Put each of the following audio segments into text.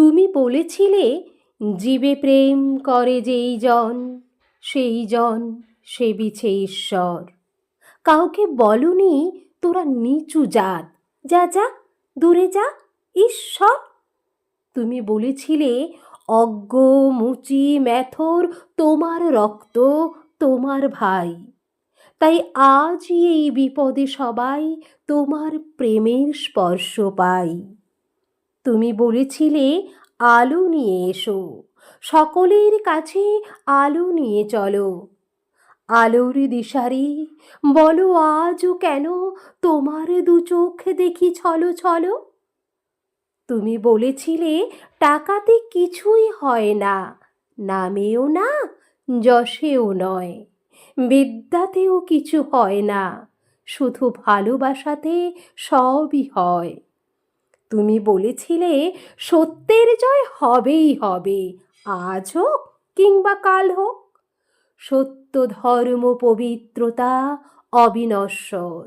তুমি বলেছিলে জীবে প্রেম করে যেই জন সেই জন সেবিছে ঈশ্বর। কাউকে বলনি তোরা নিচু জাত, যা যা দূরে যা ঈশ্বর। তুমি বলেছিলে অজ্ঞ মুচি মেথর তোমার রক্ত তোমার ভাই, তাই আজই এই বিপদে সবাই তোমার প্রেমের স্পর্শ পাই। তুমি বলেছিলে আলো নিয়ে এসো, সকলের কাছে আলো নিয়ে চলো। আলোর দিশারি বলো আজও কেন তোমার দু চোখ দেখি ছলো ছলো। তুমি বলেছিলে টাকাতে কিছুই হয় না, নামেও না যশেও নয়, বিদ্যাতেও কিছু হয় না, শুধু ভালোবাসাতে সবই হয়। তুমি বলেছিলে সত্যের জয় হবেই হবে, আজ হোক কিংবা কাল হোক। সত্য ধর্ম পবিত্রতা অবিনশ্বর,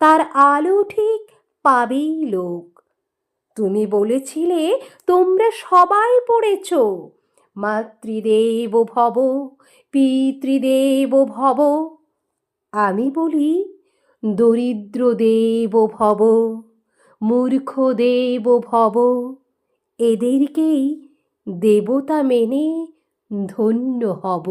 তার আলো ঠিক পাবেই লোক। তুমি বলেছিলে তোমরা সবাই পড়েছ মাতৃদেব ভব পিতৃদেব ভব। আমি বলি দরিদ্র দেব ভব, মূর্খ দেব ভব, এদেরকেই দেবতা মেনে ধন্য হব।